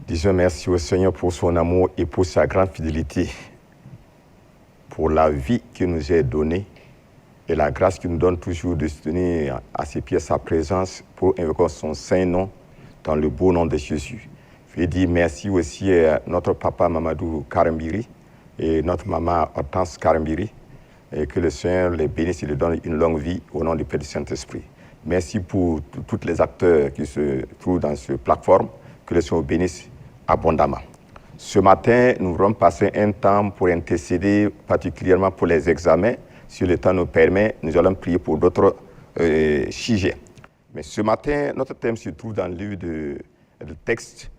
Disons merci au Seigneur pour son amour et pour sa grande fidélité, pour la vie qu'il nous a donnée et la grâce qu'il nous donne toujours de se tenir à ses pieds, sa présence, pour invoquer son saint nom dans le beau nom de Jésus. Je veux dire merci aussi à notre papa Mamadou Karambiri et notre maman Hortense Karambiri, et que le Seigneur les bénisse et les donne une longue vie au nom du Père du Saint-Esprit. Merci pour tous les acteurs qui se trouvent dans cette plateforme, que le Seigneur bénisse abondamment. Ce matin, nous allons passer un temps pour intercéder particulièrement pour les examens. Si le temps nous permet, nous allons prier pour d'autres sujets. Mais ce matin, notre thème se trouve dans le livre de texte.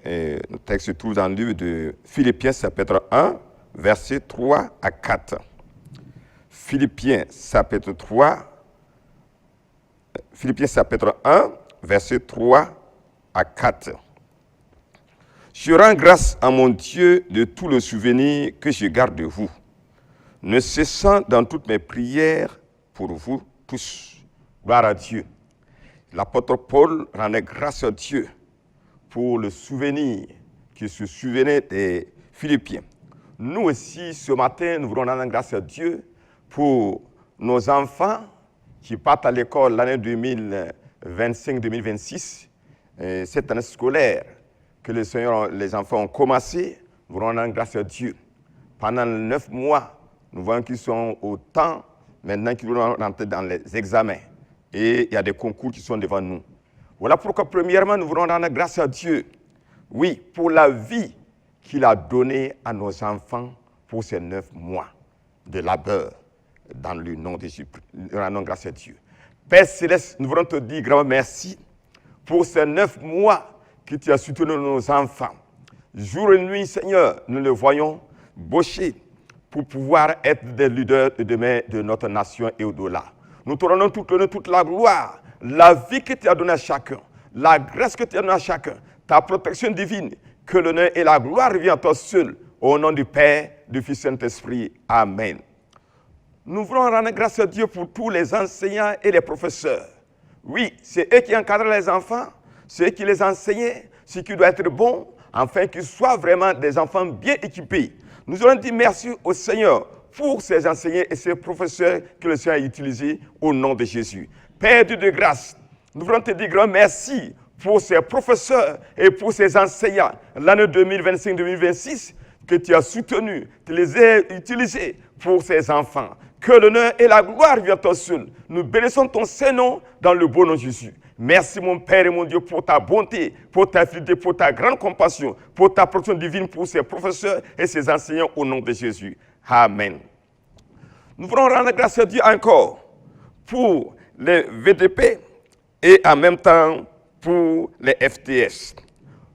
Le texte se trouve dans le livre de Philippiens, chapitre 1, versets 3 à 4. Philippiens, chapitre 1, versets 3 à 4. Je rends grâce à mon Dieu de tout le souvenir que je garde de vous, ne cessant dans toutes mes prières pour vous tous. Gloire à Dieu. L'apôtre Paul rendait grâce à Dieu pour le souvenir qui se souvenait des Philippiens. Nous aussi, ce matin, nous voulons rendre grâce à Dieu pour nos enfants qui partent à l'école l'année 2025-2026, cette année scolaire que les enfants ont commencé. Nous voulons rendre grâce à Dieu. Pendant 9 mois, nous voyons qu'ils sont au temps, maintenant qu'ils vont rentrer dans les examens. Et il y a des concours qui sont devant nous. Voilà pourquoi, premièrement, nous voulons rendre grâce à Dieu. Oui, pour la vie qu'il a donnée à nos enfants pour ces 9 mois de labeur. Dans le nom de Jésus, nous rendons grâce à Dieu. Père Céleste, nous voulons te dire grand merci pour ces 9 mois que tu as soutenu nos enfants. Jour et nuit, Seigneur, nous le voyons baucher pour pouvoir être des leaders de demain de notre nation et au-delà. Nous te rendons toute la gloire, la vie que tu as donnée à chacun, la grâce que tu as donnée à chacun, ta protection divine, que l'honneur et la gloire reviennent à toi seul, au nom du Père, du Fils Saint-Esprit. Amen. Nous voulons rendre grâce à Dieu pour tous les enseignants et les professeurs. Oui, c'est eux qui encadrent les enfants, c'est eux qui les enseignent, ce qui doit être bon, afin qu'ils soient vraiment des enfants bien équipés. Nous allons dire merci au Seigneur pour ces enseignants et ces professeurs que le Seigneur a utilisés au nom de Jésus. Père Dieu de grâce, nous voulons te dire grand merci pour ces professeurs et pour ces enseignants l'année 2025-2026 que tu as soutenus, tu les as utilisés pour ces enfants. Que l'honneur et la gloire viennent à toi seul. Nous bénissons ton Saint-Nom dans le beau nom de Jésus. Merci mon Père et mon Dieu pour ta bonté, pour ta fidélité, pour ta grande compassion, pour ta protection divine pour ces professeurs et ces enseignants au nom de Jésus. Amen. Nous voulons rendre grâce à Dieu encore pour les VDP et en même temps pour les FTS.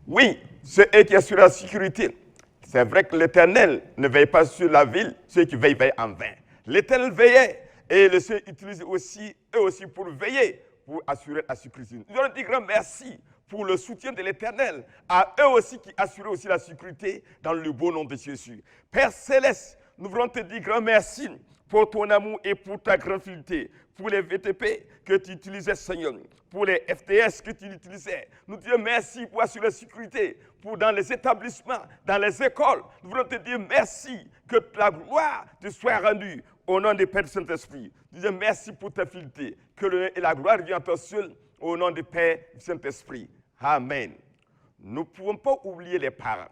Oui, c'est eux qui assurent la sécurité. C'est vrai que l'Éternel ne veille pas sur la ville, ceux qui veillent en vain. L'Éternel veillait et le Seigneur utilise aussi, eux aussi, pour veiller, pour assurer la sécurité. Nous allons dire grand merci pour le soutien de l'Éternel à eux aussi qui assurent aussi la sécurité dans le beau nom de Jésus. Père Céleste, nous voulons te dire grand merci pour ton amour et pour ta grande fidélité, pour les VTP que tu utilisais, Seigneur, pour les FTS que tu utilisais. Nous te disons merci pour assurer la sécurité, pour dans les établissements, dans les écoles. Nous voulons te dire merci, que la gloire te soit rendue au nom du Père du Saint-Esprit. Nous disons merci pour ta fidélité, que l'honneur et la gloire viennent à toi seul, au nom du Père du Saint-Esprit. Amen. Nous ne pouvons pas oublier les parents,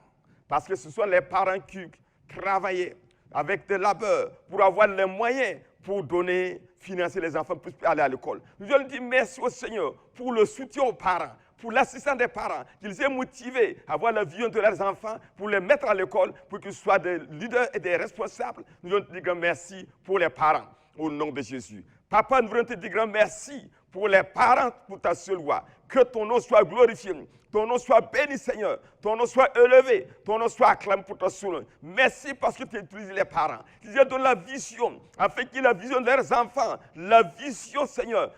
parce que ce sont les parents qui travaillaient avec des labeurs pour avoir les moyens pour donner, financer les enfants pour aller à l'école. Nous allons dire merci au Seigneur pour le soutien aux parents, pour l'assistance des parents, qu'ils aient motivé à avoir la vision de leurs enfants, pour les mettre à l'école, pour qu'ils soient des leaders et des responsables. Nous allons te dire grand merci pour les parents, au nom de Jésus. Papa, nous voulons te dire grand merci pour les parents, pour ta seule loi. Que ton nom soit glorifié, ton nom soit béni, Seigneur, ton nom soit élevé, ton nom soit acclamé pour ta seule loi. Merci parce que tu utilises les parents, qu'ils aient donné la vision, afin qu'ils aient la vision de leurs enfants, la vision, Seigneur,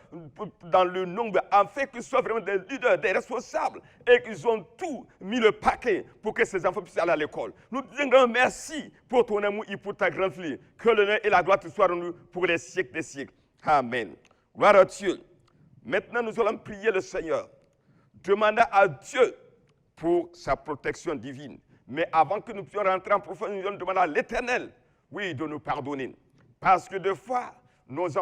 dans le nombre, afin qu'ils soient vraiment des leaders, des responsables, et qu'ils ont tout mis le paquet pour que ces enfants puissent aller à l'école. Nous te disons grand merci pour ton amour et pour ta grande fille. Que l'honneur et la gloire te soient rendus pour les siècles des siècles. Amen. Gloire à Dieu. Maintenant, nous allons prier le Seigneur. Demander à Dieu pour sa protection divine. Mais avant que nous puissions rentrer en profondeur, nous allons demander à l'Éternel, oui, de nous pardonner. Parce que des fois, les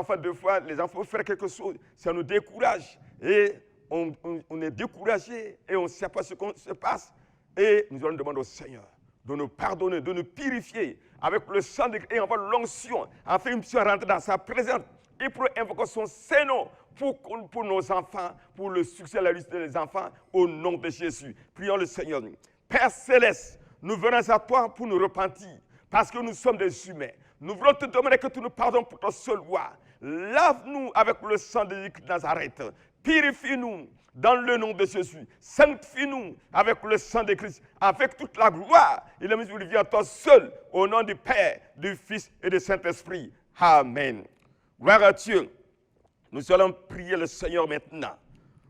enfants faire quelque chose, ça nous décourage. Et on est découragé et on ne sait pas ce qu'on se passe. Et nous allons demander au Seigneur de nous pardonner, de nous purifier avec le sang de Christ et avoir l'onction, afin que nous puissions rentrer dans sa présence et pour invoquer son Saint-Nom pour nos enfants, pour le succès et la réussite des enfants, au nom de Jésus. Prions le Seigneur. Père Céleste, nous venons à toi pour nous repentir, parce que nous sommes des humains. Nous voulons te demander que tu nous pardonnes pour ton seul loi. Lave-nous avec le sang de Jésus de Nazareth. Purifie-nous dans le nom de Jésus. Sanctifie-nous avec le sang de Christ, avec toute la gloire et la miséricorde à toi seul, au nom du Père, du Fils et du Saint-Esprit. Amen. Gloire à Dieu. Nous allons prier le Seigneur maintenant.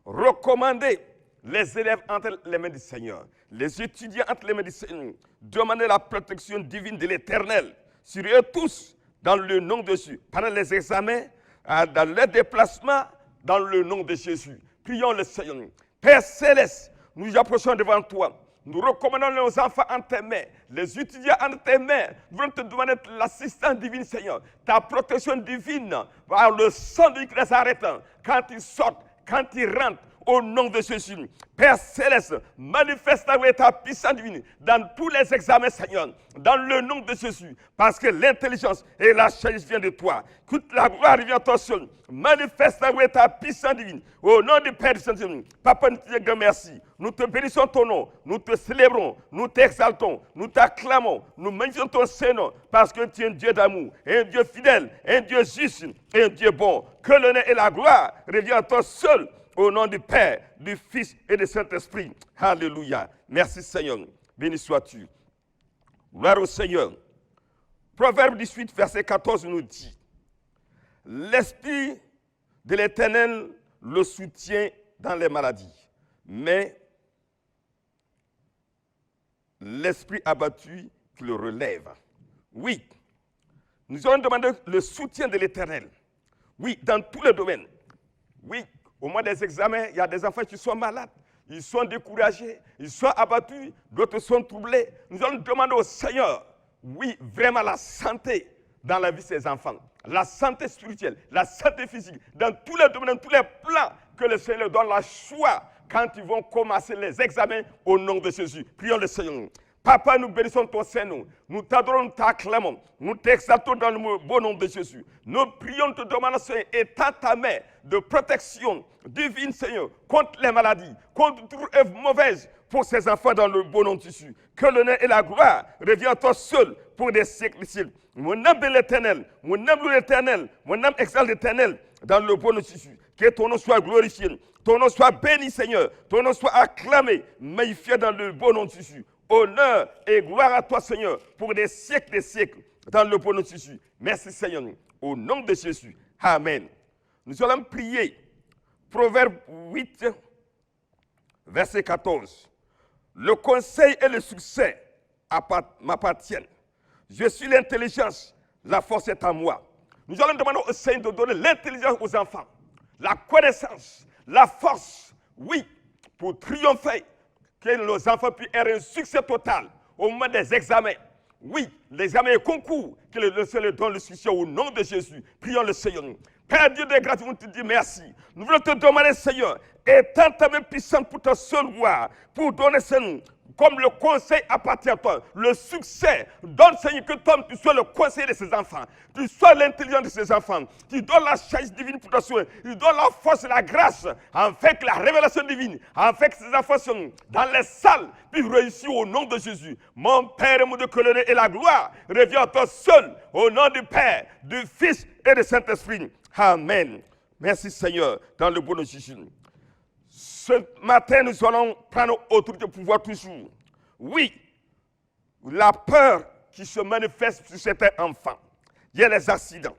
Recommander les élèves entre les mains du Seigneur, les étudiants entre les mains du Seigneur. Demander la protection divine de l'Éternel sur eux tous, dans le nom de Jésus. Pendant les examens, dans les déplacements, dans le nom de Jésus. Prions le Seigneur. Père Céleste, nous approchons devant toi. Nous recommandons nos enfants en tes mains, les étudiants en tes mains. Nous voulons te demander l'assistance divine, Seigneur, ta protection divine par le sang de Christ arrêtant. Quand ils sortent, quand ils rentrent, au nom de Jésus. Père Céleste, manifeste ta puissance divine dans tous les examens, Seigneur, dans le nom de Jésus, parce que l'intelligence et la sagesse viennent de toi. Toute la gloire vient à toi seul. Manifeste ta puissance divine au nom du Père Saint-Jésus. Papa, nous te disons merci. Nous te bénissons ton nom, nous te célébrons, nous t'exaltons, nous t'acclamons, nous magnifions ton Saint-Nom, parce que tu es un Dieu d'amour, un Dieu fidèle, un Dieu juste et un Dieu bon. Que l'honneur et la gloire reviennent à toi seul. Au nom du Père, du Fils et du Saint-Esprit. Alléluia. Merci Seigneur. Béni sois-tu. Gloire au Seigneur. Proverbe 18, verset 14 nous dit: l'Esprit de l'Éternel le soutient dans les maladies, mais l'Esprit abattu qui le relève. Oui, nous allons demander le soutien de l'Éternel. Oui, dans tous les domaines. Oui. Au moment des examens, il y a des enfants qui sont malades, ils sont découragés, ils sont abattus, d'autres sont troublés. Nous allons demander au Seigneur, oui, vraiment la santé dans la vie de ces enfants, la santé spirituelle, la santé physique, dans tous les domaines, dans tous les plans, que le Seigneur donne la choix quand ils vont commencer les examens au nom de Jésus. Prions le Seigneur. Papa, nous bénissons ton Saint-Nom. Nous t'adorons, nous t'acclamons. Nous t'exaltons dans le beau nom de Jésus. Nous prions, te demandons, Seigneur, étends ta main de protection divine, Seigneur, contre les maladies, contre toute œuvre mauvaise pour ces enfants dans le beau nom de Jésus. Que l'honneur et la gloire reviennent à toi seul pour des siècles et siècles. Mon âme de l'Éternel, mon âme de l'Éternel, mon âme exalte l'Éternel dans le beau nom de Jésus. Que ton nom soit glorifié, ton nom soit béni, Seigneur, ton nom soit acclamé, magnifié dans le beau nom de Jésus. Honneur et gloire à toi, Seigneur, pour des siècles, dans le bon nom de Jésus. Merci, Seigneur, au nom de Jésus. Amen. Nous allons prier. Proverbe 8, verset 14. Le conseil et le succès m'appartiennent. Je suis l'intelligence, la force est à moi. Nous allons demander au Seigneur de donner l'intelligence aux enfants, la connaissance, la force, oui, pour triompher. Que nos enfants puissent avoir un succès total au moment des examens. Oui, l'examen et concours, que le Seigneur donne le succès au nom de Jésus. Prions le Seigneur. Père Dieu de grâce, nous te disons merci. Nous voulons te demander, Seigneur, étends ta main puissante pour ta seule gloire, pour donner, Seigneur, comme le conseil appartient à toi, le succès. Donne, Seigneur, que toi, tu sois le conseiller de ces enfants. Tu sois l'intelligence de ces enfants. Tu donnes la sagesse divine pour ta soeur. Tu donnes la force et la grâce, afin que la révélation divine, afin que ces enfants sont dans les salles, puissent réussir au nom de Jésus. Mon Père et mon Dieu, que l'honneur et la gloire reviennent à toi seul, au nom du Père, du Fils et du Saint-Esprit. Amen. Merci, Seigneur, dans le bon nom de Jésus. Ce matin, nous allons prendre autorité de pouvoir toujours. Oui, la peur qui se manifeste sur certains enfants. Il y a les accidents,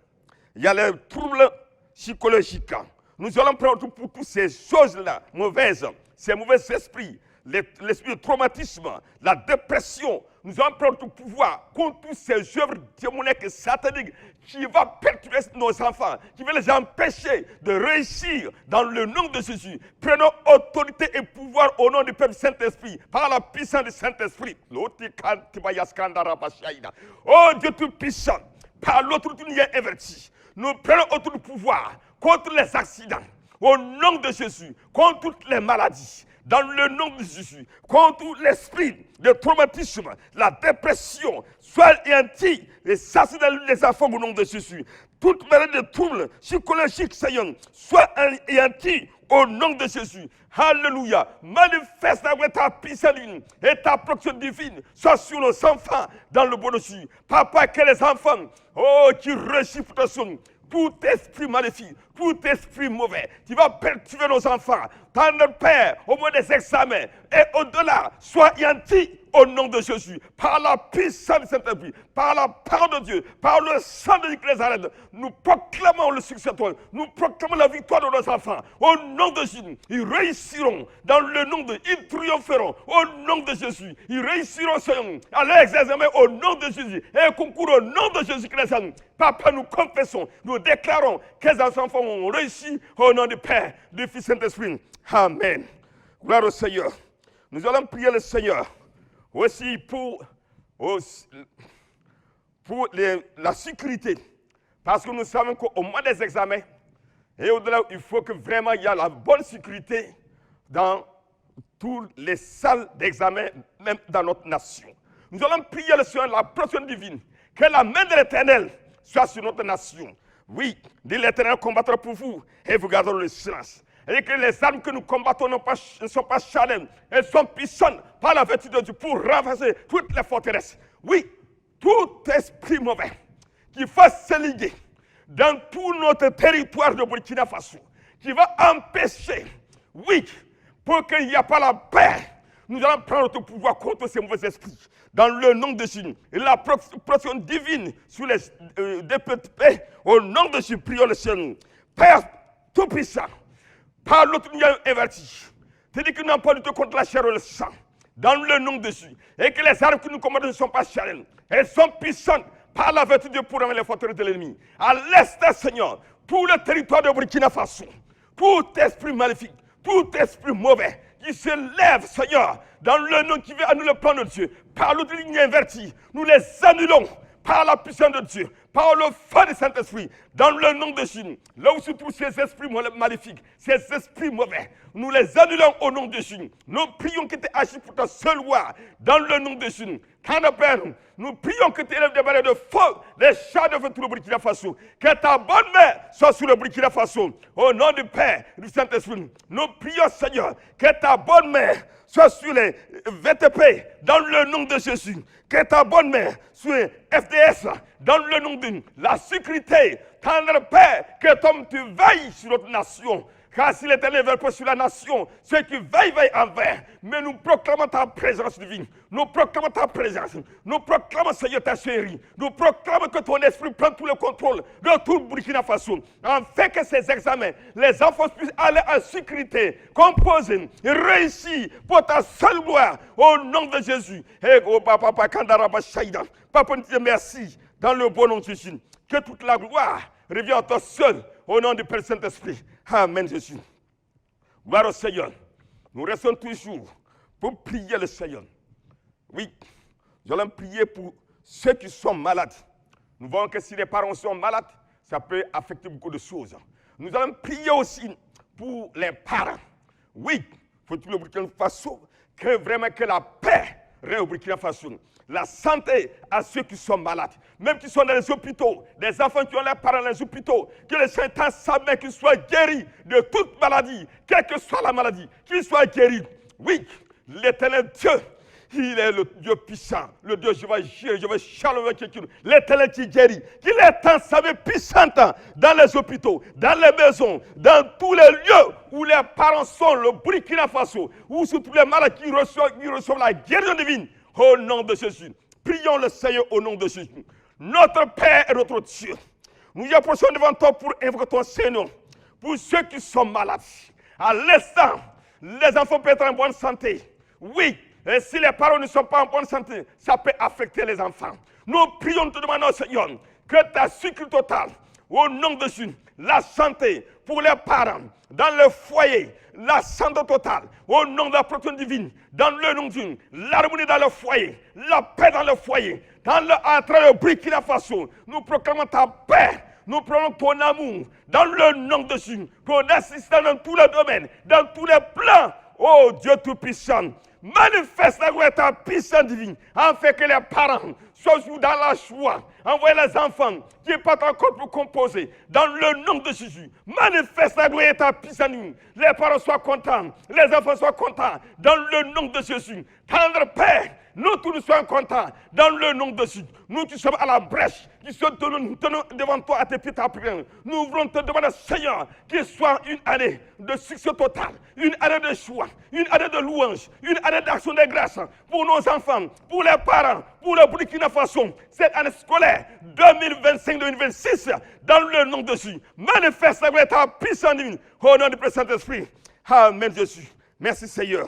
il y a les troubles psychologiques. Nous allons prendre pour toutes ces choses-là mauvaises, ces mauvais esprits, l'esprit de traumatisme, la dépression. Nous allons prendre tout pouvoir contre toutes ces œuvres démoniaques et sataniques qui vont perturber nos enfants, qui vont les empêcher de réussir dans le nom de Jésus. Prenons autorité et pouvoir au nom du Père du Saint-Esprit, par la puissance du Saint-Esprit. Oh Dieu tout-puissant, par l'autorité nous est inverti. Nous prenons autorité du pouvoir contre les accidents, au nom de Jésus, contre toutes les maladies. Dans le nom de Jésus, contre l'esprit de traumatisme, la dépression, soit anéanti, et ça c'est dans les enfants au nom de Jésus. Toute maladie de troubles psychologiques, Seigneur, soit anéanti au nom de Jésus. Alléluia. Manifeste avec ta puissance et ta protection divine, soit sur nos enfants dans le bon de Jésus. Papa, que les enfants, qui réussissent protection. Tout esprit maléfique, tout esprit mauvais, qui va perturber nos enfants, dans notre Père, au moins des examens, et au-delà, sois anéanti au nom de Jésus, par la puissance du Saint-Esprit, par la parole de Dieu, par le sang de Jésus, nous proclamons le succès de toi, nous proclamons la victoire de nos enfants, au nom de Jésus, ils réussiront, dans le nom de, ils triompheront, au nom de Jésus, ils réussiront, Seigneur, à l'examen au nom de Jésus, et concours au nom de Jésus-Christ. Papa, nous confessons, nous déclarons que les enfants ont réussi au nom du Père, du Fils et du Saint-Esprit. Amen. Gloire au Seigneur. Nous allons prier le Seigneur aussi pour la sécurité. Parce que nous savons qu'au mois des examens, et au-delà, il faut que vraiment il y ait la bonne sécurité dans toutes les salles d'examen, même dans notre nation. Nous allons prier le Seigneur, la protection divine, que la main de l'Éternel soit sur notre nation. Oui, dit l'Éternel combattra pour vous et vous garderez le silence. Et que les armes que nous combattons ne sont pas charnelles, elles sont puissantes par la vertu de Dieu pour renverser toutes les forteresses. Oui, tout esprit mauvais qui fasse se liguer dans tout notre territoire de Burkina Faso, qui va empêcher, oui, pour qu'il n'y ait pas la paix, nous allons prendre notre pouvoir contre ces mauvais esprits. Dans le nom de Jésus, et la protection divine sur les DPP, au nom de Jésus, prions le Seigneur. Père tout-puissant, par l'autre nous avons inverti. Tu dis que nous n'avons pas du tout contre la chair et le sang. Dans le nom de Jésus. Et que les armes que nous combattons ne sont pas charnelles. Elles sont puissantes par la vertu de Dieu pour enlever les forteresses de l'ennemi. À l'est, Seigneur, tout le territoire de Burkina Faso, tout esprit maléfique, tout esprit mauvais qui se lève, Seigneur, dans le nom qui veut annuler le plan de Dieu, par l'autre ligne invertie, nous les annulons par la puissance de Dieu, par le feu du Saint-Esprit, dans le nom de Jésus. Là où se trouvent ces esprits maléfiques, ces esprits mauvais, nous les annulons au nom de Jésus. Nous prions que tu agis pour ta seule loi, dans le nom de Jésus. Quand Père, nous prions que tu élèves des barrières de feu, des chars de feu tout le Burkina Faso. Que ta bonne main soit sur le Burkina Faso. Au nom du Père, du Saint-Esprit, nous prions, Seigneur, que ta bonne main soit sur les VTP, dans le nom de Jésus. Que ta bonne main sur les FDS, dans le nom de la sécurité. Tendre Père, que toi tu veilles sur notre nation. Car si l'Éternel veille pas sur la nation, ceux qui veillent envers. Mais nous proclamons ta présence divine. Nous proclamons ta présence. Nous proclamons, Seigneur, ta chérie. Nous proclamons que ton esprit prend tout le contrôle de tout le Burkina Faso. Afin que ces examens, les enfants puissent aller en sécurité, composer, réussir pour ta seule gloire. Au nom de Jésus. Et papa, Kandaraba Shaïda. Papa, nous te disons merci dans le bon nom de Jésus. Que toute la gloire revienne à toi seul. Au nom du Père Saint-Esprit. Amen, Jésus. Gloire au Seigneur. Nous restons toujours pour prier le Seigneur. Oui, nous allons prier pour ceux qui sont malades. Nous voyons que si les parents sont malades, ça peut affecter beaucoup de choses. Nous allons prier aussi pour les parents. Oui, faut-il au Burkina Faso que vraiment que la paix règne au Burkina Faso. La santé à ceux qui sont malades, même qui sont dans les hôpitaux, des enfants qui ont leurs parents dans les hôpitaux, que le Seigneur savent qu'ils soient guéris de toute maladie, quelle que soit la maladie, qu'ils soient guéris. Oui, l'Éternel Dieu, il est le Dieu puissant, le Dieu je vais Shalom, l'Éternel qui guérit, qu'il est en sa puissante dans les hôpitaux, dans les maisons, dans tous les lieux où les parents sont, le Burkina Faso, où sont tous les malades qui reçoivent la guérison divine. Au nom de Jésus, prions le Seigneur au nom de Jésus. Notre Père et notre Dieu, nous y approchons devant toi pour invoquer ton Seigneur. Pour ceux qui sont malades, à l'instant, les enfants peuvent être en bonne santé. Oui, et si les parents ne sont pas en bonne santé, ça peut affecter les enfants. Nous prions, te demandons, Seigneur, que ta sécurité totale, au nom de Jésus, la santé pour les parents, dans le foyer, la santé totale, au nom de la protection divine, dans le nom de Dieu, l'harmonie dans le foyer, la paix dans le foyer, à travers le Burkina Faso, nous proclamons ta paix, nous prenons ton amour, dans le nom de Jésus, pour assister dans tous les domaines, dans tous les plans, oh Dieu Tout-Puissant. Manifeste la gloire de ta puissance divine, afin que les parents soient dans la joie. Envoyez les enfants qui ne sont pas encore pour composer. Dans le nom de Jésus, manifeste la gloire de ta puissance divine. Les parents soient contents, les enfants soient contents. Dans le nom de Jésus, tendre Père, nous tous nous soyons contents. Dans le nom de Jésus, nous qui sommes à la brèche, qui sommes tenons devant toi à tes pieds ta prière. Nous voulons te demander, Seigneur, qu'il soit une année de succès total, une année de joie, une année de louange, une année d'action de grâce pour nos enfants, pour les parents, pour le Burkina Faso. Cette année scolaire 2025-2026, dans le nom de Jésus, manifeste la gloire de ta puissance divine. Au nom du Saint-Esprit. Amen, Jésus. Merci, Seigneur.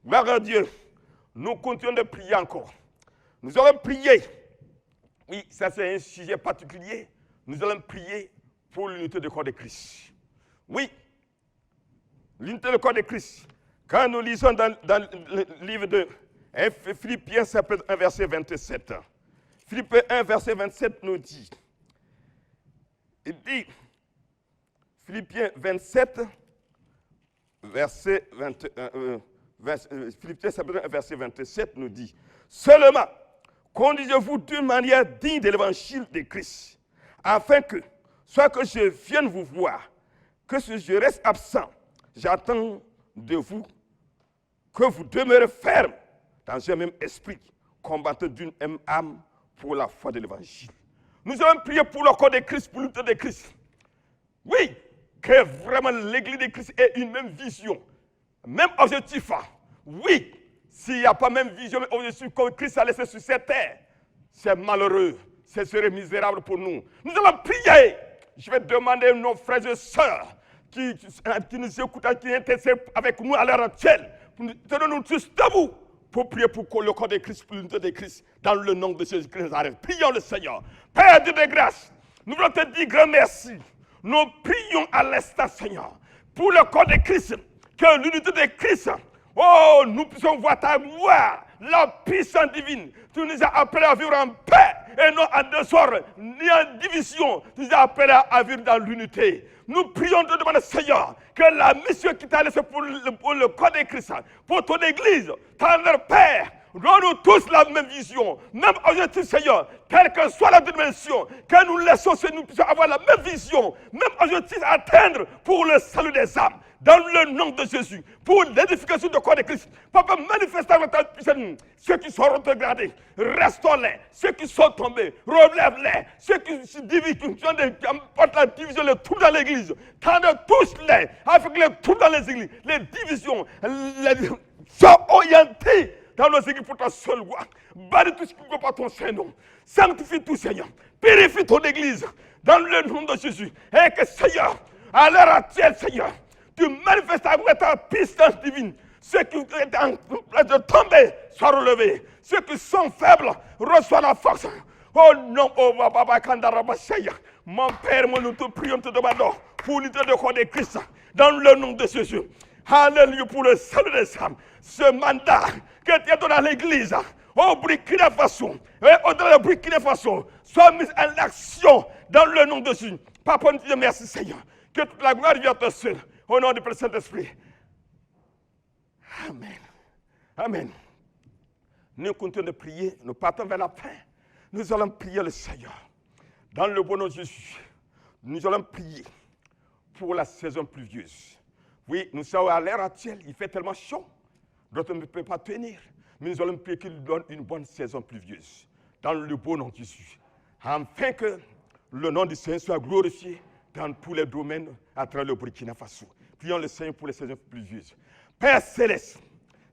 Gloire à Dieu. Nous continuons de prier encore. Nous allons prier. Oui, ça c'est un sujet particulier. Nous allons prier pour l'unité du corps de Christ. Oui, l'unité du corps de Christ. Quand nous lisons dans le livre de Philippiens, chapitre 1, verset 27. Philippiens 1, verset 27 nous dit, il dit, Philippiens 27, verset 21, Philippiens chapitre 1, verset 27 nous dit, seulement, conduisez-vous d'une manière digne de l'évangile de Christ, afin que, soit que je vienne vous voir, que si je reste absent, j'attends de vous que vous demeurez ferme dans un même esprit, combattant d'une même âme pour la foi de l'évangile. Nous allons prier pour le corps de Christ, pour l'unité de Christ. Oui, que vraiment l'église de Christ ait une même vision, même objectif. Oui, s'il n'y a pas même vision, même objectif que Christ a laissé sur cette terre, c'est malheureux, ce serait misérable pour nous. Nous allons prier. Je vais demander à nos frères et sœurs qui nous écoutent, qui intercèdent avec nous à l'heure actuelle, tenons-nous tous debout pour prier pour le corps de Christ, pour l'unité de Christ, dans le nom de Jésus-Christ. Prions le Seigneur. Père Dieu de grâce, nous voulons te dire grand merci. Nous prions à l'instant, Seigneur, pour le corps de Christ, que l'unité de Christ, oh, nous puissions voir ta gloire, la puissance divine. Tu nous as appelés à vivre en paix et non en désordre, ni en division. Tu nous as appelés à vivre dans l'unité. Nous prions de demander, Seigneur, que la mission qui t'a laissée pour le corps de Christ, pour ton Église, tendre Père, donne-nous tous la même vision, même objectif, Seigneur, quelle que soit la dimension, que nous laissons, nous puissions avoir la même vision, même objectif à atteindre pour le salut des âmes. Dans le nom de Jésus, pour l'édification du corps de Christ. Papa, manifeste ta puissance. Ceux qui sont rétrogradés, restaure-les. Ceux qui sont tombés, relève-les. Ceux qui se divisent, qui portent la division, les troubles dans l'église. Tendez tous-les, afin que les troubles dans les églises, les divisions, soient orientés dans nos églises pour ta seule gloire. Bannis tout ce qui ne veut pas ton Saint-Nom. Sanctifie tout, Seigneur. Purifie ton église, dans le nom de Jésus. Et que, Seigneur, à l'heure actuelle, Seigneur, tu manifestes avec ta puissance divine. Ceux qui sont en place de tomber soient relevés. Ceux qui sont faibles reçoivent la force. Oh non, oh Baba Kandarabasaya. Mon Père, nous te prions, te demandons pour l'unité de corps de Christ. Dans le nom de Jésus. Alléluia pour le salut des âmes. Ce mandat que tu as donné à l'église, au Burkina Faso, et au-delà du Burkina Faso, soit mis en action dans le nom de Jésus. Papa, nous te disons merci, Seigneur. Que toute la gloire vienne à toi seul. Au nom du Père Saint-Esprit. Amen. Amen. Nous continuons de prier. Nous partons vers la fin. Nous allons prier le Seigneur. Dans le bon nom de Jésus, nous allons prier pour la saison pluvieuse. Oui, nous sommes à l'heure actuelle. Il fait tellement chaud. D'autres ne peuvent pas tenir. Mais nous allons prier qu'il donne une bonne saison pluvieuse. Dans le bon nom de Jésus. Afin que le nom du Seigneur soit glorifié dans tous les domaines à travers le Burkina Faso. Prions le Seigneur pour les saisons pluvieuses. Père Céleste,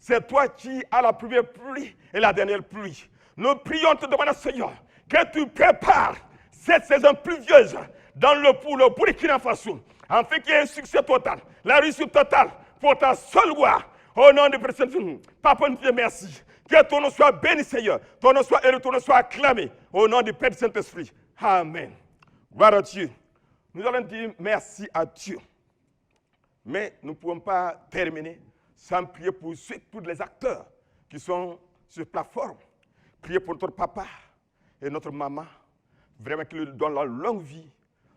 c'est toi qui as la première pluie et la dernière pluie. Nous prions te demander, Seigneur, que tu prépares cette saison pluvieuse pour le Burkina Faso, afin qu'il y ait un succès total, la réussite totale pour ta seule gloire. Au nom du Père Saint-Esprit, Papa, nous te disons merci. Que ton nom soit béni, Seigneur. Ton nom soit élevé, ton nom soit acclamé. Au nom du Père Saint-Esprit. Amen. Gloire à Dieu. Nous allons dire merci à Dieu. Mais nous ne pouvons pas terminer sans prier pour tous les acteurs qui sont sur la plateforme. Prier pour notre papa et notre maman. Vraiment qu'ils leur donnent la longue vie,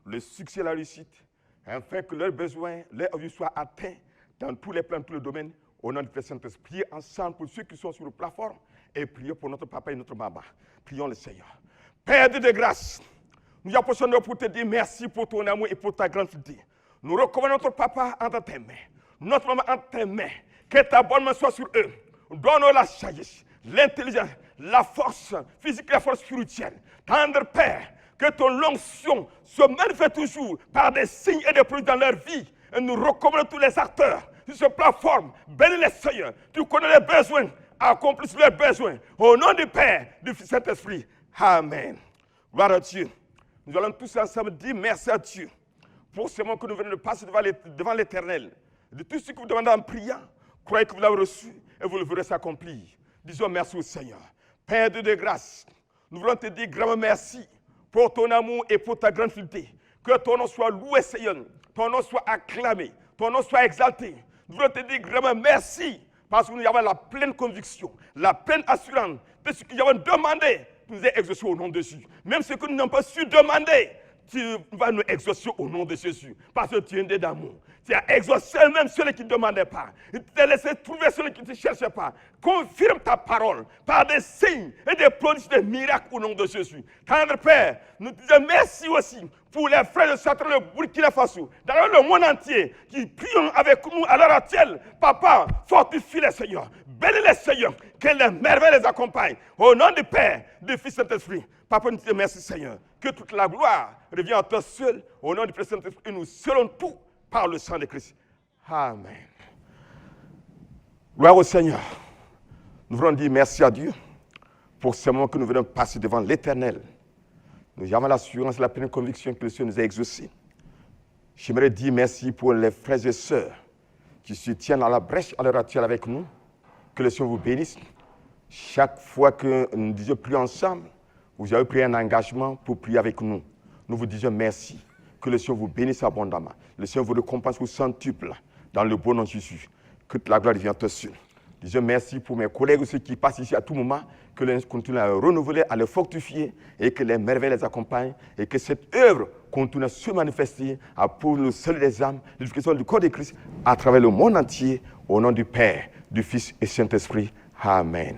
le succès et la réussite, afin que leurs besoins, leurs vies soient atteints dans tous les plans, tous les domaines. Au nom du Père Saint-Esprit, priez ensemble pour ceux qui sont sur la plateforme et priez pour notre papa et notre maman. Prions le Seigneur. Père de grâce, nous approchons pour te dire merci pour ton amour et pour ta grande fidélité. Nous recommandons notre papa entre tes mains, notre maman entre tes mains. Que ta bonne main soit sur eux. Donne-nous la sagesse, l'intelligence, la force physique et la force spirituelle. Tendre Père, que ton onction se manifeste toujours par des signes et des produits dans leur vie. Et nous recommandons tous les acteurs sur cette plateforme. Bénis les Seigneur. Tu connais les besoins. Accomplisse leurs besoins. Au nom du Père, du Fils et du Saint-Esprit. Amen. Gloire à Dieu. Nous allons tous ensemble dire merci à Dieu pour ce moment que nous venons de passer devant l'Éternel. De tout ce que vous demandez en priant, croyez que vous l'avez reçu et vous le verrez s'accomplir. Disons merci au Seigneur. Père de grâce, nous voulons te dire grand merci pour ton amour et pour ta grande fidélité. Que ton nom soit loué, Seigneur. Ton nom soit acclamé. Ton nom soit exalté. Nous voulons te dire grand merci parce que nous avons la pleine conviction, la pleine assurance de ce que nous avons demandé nous est exaucé au nom de Jésus. Même ce que nous n'avons pas su demander, tu vas nous exaucer au nom de Jésus. Parce que tu es un Dieu d'amour. Tu as exaucé même ceux qui ne demandaient pas. Tu t'es laissé trouver ceux qui ne te cherchaient pas. Confirme ta parole par des signes et des prodiges, des miracles au nom de Jésus. Tendre Père, nous te disons merci aussi pour les frères de Satan, le Burkina Faso, dans le monde entier, qui prient avec nous à l'heure actuelle. Papa, fortifie les Seigneur. Bénis les Seigneur. Que les merveilles les accompagnent. Au nom du Père, du Fils et du Saint-Esprit. Papa, nous te disons merci Seigneur. Que toute la gloire revient à toi seul. Au nom du Père Saint-Esprit, et nous scellons tout par le sang de Christ. Amen. Gloire au Seigneur. Nous voulons dire merci à Dieu pour ce moment que nous venons passer devant l'Éternel. Nous avons l'assurance, la pleine conviction que le Seigneur nous a exaucés. J'aimerais dire merci pour les frères et sœurs qui se tiennent à la brèche à l'heure actuelle avec nous. Que le Seigneur vous bénisse. Chaque fois que nous disons prier ensemble, vous avez pris un engagement pour prier avec nous. Nous vous disons merci. Que le Seigneur vous bénisse abondamment. Le Seigneur vous récompense au centuple dans le bon nom de Jésus. Que la gloire vienne à toi seul. Disons merci pour mes collègues aussi qui passent ici à tout moment. Que le Seigneur continue à renouveler, à les fortifier et que les merveilles les accompagnent et que cette œuvre continue à se manifester pour le salut des âmes, l'éducation du corps de Christ à travers le monde entier au nom du Père, du Fils et du Saint-Esprit. Amen.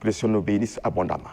Que le Seigneur nous bénisse abondamment.